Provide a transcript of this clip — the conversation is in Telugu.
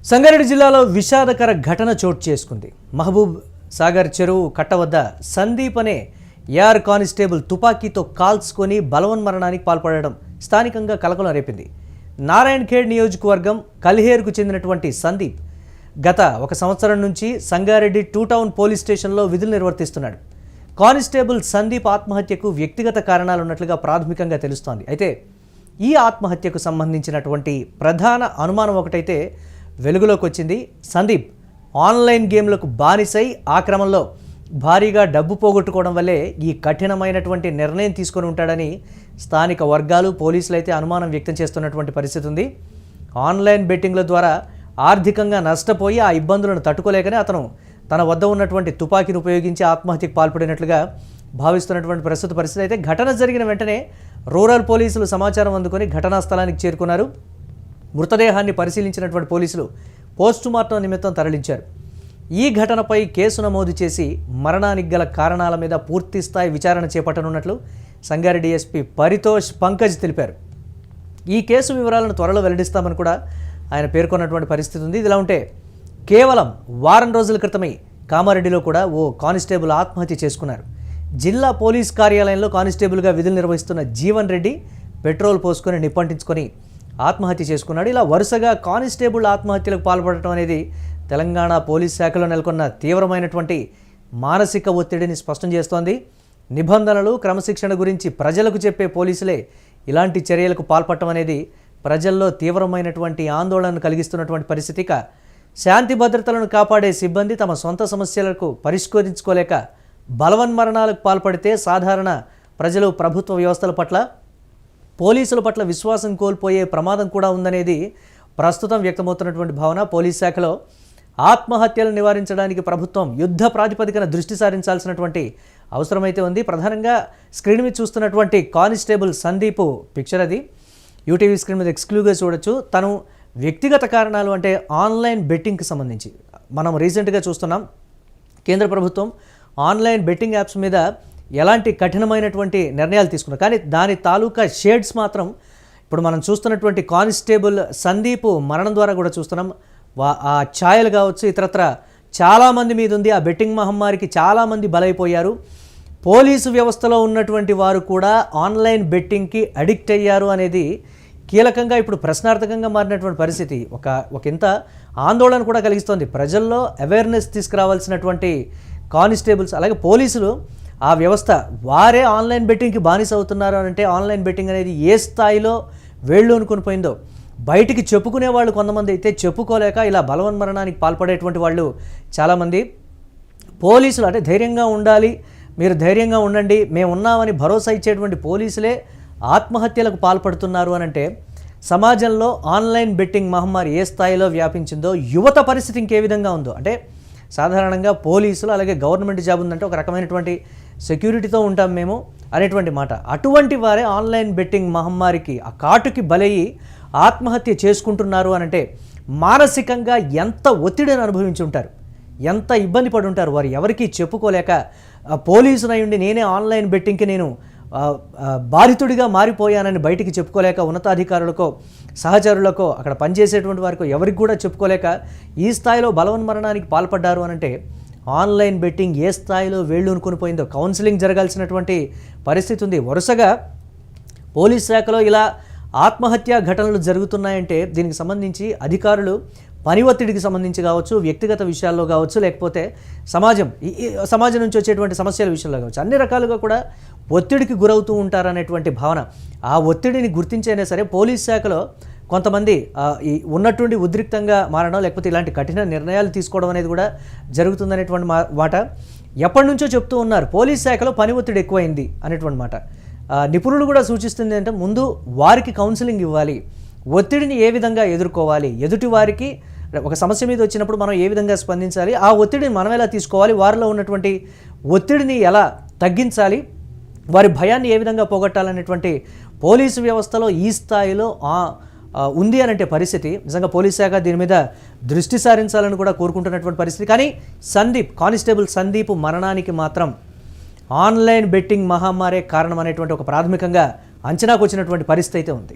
సంగారెడ్డి జిల్లాలో విషాదకర ఘటన చోటు చేసుకుంది. మహబూబ్ సాగర్ చెరువు కట్ట వద్ద సందీప్ అనే ఏఆర్ కానిస్టేబుల్ తుపాకీతో కాల్చుకొని బలవన్మరణానికి పాల్పడడం స్థానికంగా కలకలం రేపింది. నారాయణఖేడ్ నియోజకవర్గం కల్హేర్కు చెందినటువంటి సందీప్ గత 1 సంవత్సరం నుంచి సంగారెడ్డి 2 టౌన్ పోలీస్ స్టేషన్లో విధులు నిర్వర్తిస్తున్నాడు. కానిస్టేబుల్ సందీప్ ఆత్మహత్యకు వ్యక్తిగత కారణాలు ఉన్నట్లుగా ప్రాథమికంగా తెలుస్తోంది. అయితే ఈ ఆత్మహత్యకు సంబంధించినటువంటి ప్రధాన అనుమానం ఒకటైతే వెలుగులోకి వచ్చింది. సందీప్ ఆన్లైన్ గేమ్లకు బానిసై ఆ క్రమంలో భారీగా డబ్బు పోగొట్టుకోవడం వల్లే ఈ కఠినమైనటువంటి నిర్ణయం తీసుకొని ఉంటాడని స్థానిక వర్గాలు, పోలీసులు అయితే అనుమానం వ్యక్తం చేస్తున్నటువంటి పరిస్థితి ఉంది. ఆన్లైన్ బెట్టింగ్ల ద్వారా ఆర్థికంగా నష్టపోయి ఆ ఇబ్బందులను తట్టుకోలేకనే అతను తన వద్ద ఉన్నటువంటి తుపాకీని ఉపయోగించి ఆత్మహత్యకు పాల్పడినట్లుగా భావిస్తున్నటువంటి ప్రస్తుత పరిస్థితి. అయితే ఘటన జరిగిన వెంటనే రూరల్ పోలీసులు సమాచారం అందుకొని ఘటనా స్థలానికి చేరుకున్నారు. మృతదేహాన్ని పరిశీలించినటువంటి పోలీసులు పోస్టుమార్టం నిమిత్తం తరలించారు. ఈ ఘటనపై కేసు నమోదు చేసి మరణానికి గల కారణాల మీద పూర్తి స్థాయి విచారణ చేపట్టనున్నట్లు సంగారెడ్డి ఎస్పీ పరితోష్ పంకజ్ తెలిపారు. ఈ కేసు వివరాలను త్వరలో వెల్లడిస్తామని కూడా ఆయన పేర్కొన్నటువంటి పరిస్థితి ఉంది. ఇదిలా ఉంటే కేవలం వారం రోజుల క్రితమే కామారెడ్డిలో కూడా ఓ కానిస్టేబుల్ ఆత్మహత్య చేసుకున్నారు. జిల్లా పోలీస్ కార్యాలయంలో కానిస్టేబుల్గా విధులు నిర్వహిస్తున్న జీవన్ రెడ్డి పెట్రోల్ పోసుకొని నిప్పంటించుకొని ఆత్మహత్య చేసుకున్నాడు. ఇలా వరుసగా కానిస్టేబుల్ ఆత్మహత్యలకు పాల్పడటం అనేది తెలంగాణ పోలీస్ శాఖలో నెలకొన్న తీవ్రమైనటువంటి మానసిక ఒత్తిడిని స్పష్టం చేస్తోంది. నిబంధనలు, క్రమశిక్షణ గురించి ప్రజలకు చెప్పే పోలీసులే ఇలాంటి చర్యలకు పాల్పడటం అనేది ప్రజల్లో తీవ్రమైనటువంటి ఆందోళనను కలిగిస్తున్నటువంటి పరిస్థితి. శాంతి భద్రతలను కాపాడే సిబ్బంది తమ సొంత సమస్యలకు పరిష్కరించుకోలేక బలవన్మరణాలకు పాల్పడితే సాధారణ ప్రజలు ప్రభుత్వ వ్యవస్థల పట్ల, పోలీసుల పట్ల విశ్వాసం కోల్పోయే ప్రమాదం కూడా ఉందనేది ప్రస్తుతం వ్యక్తమవుతున్నటువంటి భావన. పోలీస్ శాఖలో ఆత్మహత్యలు నివారించడానికి ప్రభుత్వం యుద్ధ ప్రాతిపదికన దృష్టి సారించాల్సినటువంటి అవసరమైతే ఉంది. ప్రధానంగా స్క్రీన్ మీద చూస్తున్నటువంటి కానిస్టేబుల్ సందీప్ పిక్చర్ అది యూటీవీ స్క్రీన్ మీద ఎక్స్క్లూజివ్గా చూడొచ్చు. తను వ్యక్తిగత కారణాలు అంటే ఆన్లైన్ బెట్టింగ్కి సంబంధించి మనం రీసెంట్గా చూస్తున్నాం. కేంద్ర ప్రభుత్వం ఆన్లైన్ బెట్టింగ్ యాప్స్ మీద ఎలాంటి కఠినమైనటువంటి నిర్ణయాలు తీసుకున్నారు. కానీ దాని తాలూకా షేడ్స్ మాత్రం ఇప్పుడు మనం చూస్తున్నటువంటి కానిస్టేబుల్ సందీప్ మరణం ద్వారా కూడా చూస్తున్నాం. ఆ ఛాయలు కావచ్చు, ఇతరత్ర చాలామంది మీద ఉంది. ఆ బెట్టింగ్ మహమ్మారికి చాలామంది బలైపోయారు. పోలీసు వ్యవస్థలో ఉన్నటువంటి వారు కూడా ఆన్లైన్ బెట్టింగ్కి అడిక్ట్ అయ్యారు అనేది కీలకంగా ఇప్పుడు ప్రశ్నార్థకంగా మారినటువంటి పరిస్థితి ఒక ఇంత ఆందోళన కూడా కలిగిస్తోంది. ప్రజల్లో అవేర్నెస్ తీసుకురావాల్సినటువంటి కానిస్టేబుల్స్ అలాగే పోలీసులు ఆ వ్యవస్థ వారే ఆన్లైన్ బెట్టింగ్కి బానిస అవుతున్నారు అంటే ఆన్లైన్ బెట్టింగ్ అనేది ఏ స్థాయిలో వేళ్ళు అనుకుని పోయిందో బయటికి చెప్పుకునే వాళ్ళు కొంతమంది అయితే చెప్పుకోలేక ఇలా బలవన్మరణానికి పాల్పడేటువంటి వాళ్ళు చాలామంది. పోలీసులు అంటే ధైర్యంగా ఉండాలి, మీరు ధైర్యంగా ఉండండి, మేము ఉన్నామని భరోసా ఇచ్చేటువంటి పోలీసులే ఆత్మహత్యలకు పాల్పడుతున్నారు అని అంటే సమాజంలో ఆన్లైన్ బెట్టింగ్ మహమ్మారి ఏ స్థాయిలో వ్యాపించిందో, యువత పరిస్థితి ఇంకే విధంగా ఉందో. అంటే సాధారణంగా పోలీసులు అలాగే గవర్నమెంట్ జాబ్ ఉందంటే ఒక రకమైనటువంటి సెక్యూరిటీతో ఉంటాం మేము అనేటువంటి మాట. అటువంటి వారే ఆన్లైన్ బెట్టింగ్ మహమ్మారికి ఆ కాటుకి బలయ్యి ఆత్మహత్య చేసుకుంటున్నారు అని అంటే మానసికంగా ఎంత ఒత్తిడిని అనుభవించి ఉంటారు, ఎంత ఇబ్బంది పడి ఉంటారు. వారు ఎవరికీ చెప్పుకోలేక పోలీసునై ఉండి నేనే ఆన్లైన్ బెట్టింగ్కి నేను బాధితుడిగా మారిపోయానని బయటికి చెప్పుకోలేక ఉన్నతాధికారులకో, సహచరులకో, అక్కడ పనిచేసేటువంటి వారికో ఎవరికి కూడా చెప్పుకోలేక ఈ స్థాయిలో బలవన్మరణానికి పాల్పడ్డారు అని అంటే ఆన్లైన్ బెట్టింగ్ ఏ స్థాయిలో వేళ్ళు అనుకుని పోయిందో కౌన్సిలింగ్ జరగాల్సినటువంటి పరిస్థితి ఉంది. వరుసగా పోలీస్ శాఖలో ఇలా ఆత్మహత్య ఘటనలు జరుగుతున్నాయంటే దీనికి సంబంధించి అధికారులు పని ఒత్తిడికి సంబంధించి కావచ్చు, వ్యక్తిగత విషయాల్లో కావచ్చు, లేకపోతే సమాజం నుంచి వచ్చేటువంటి సమస్యల విషయంలో కావచ్చు, అన్ని రకాలుగా కూడా ఒత్తిడికి గురవుతూ ఉంటారనేటువంటి భావన. ఆ ఒత్తిడిని గుర్తించైనా సరే పోలీస్ శాఖలో కొంతమంది ఉన్నటువంటి ఉద్రిక్తంగా మారడం, లేకపోతే ఇలాంటి కఠిన నిర్ణయాలు తీసుకోవడం అనేది కూడా జరుగుతుందనేటువంటి మాట ఎప్పటి నుంచో చెప్తూ ఉన్నారు. పోలీస్ శాఖలో పని ఒత్తిడి ఎక్కువైంది అనేటువంటి మాట నిపుణులు కూడా సూచిస్తుంది. అంటే ముందు వారికి కౌన్సిలింగ్ ఇవ్వాలి, ఒత్తిడిని ఏ విధంగా ఎదుర్కోవాలి, ఎదుటి వారికి ఒక సమస్య మీద వచ్చినప్పుడు మనం ఏ విధంగా స్పందించాలి, ఆ ఒత్తిడిని మనం ఎలా తీసుకోవాలి, వారిలో ఉన్నటువంటి ఒత్తిడిని ఎలా తగ్గించాలి, వారి భయాన్ని ఏ విధంగా పోగొట్టాలనేటువంటి పోలీసు వ్యవస్థలో ఈ స్థాయిలో ఉంది అనంటే పరిస్థితి నిజంగా పోలీస్ శాఖ దీని మీద దృష్టి సారించాలని కూడా కోరుకుంటున్నటువంటి పరిస్థితి. కానీ కానిస్టేబుల్ సందీప్ మరణానికి మాత్రం ఆన్లైన్ బెట్టింగ్ మహమ్మారే కారణం అనేటువంటి ఒక ప్రాథమికంగా అంచనాకు వచ్చినటువంటి పరిస్థితి అయితే ఉంది.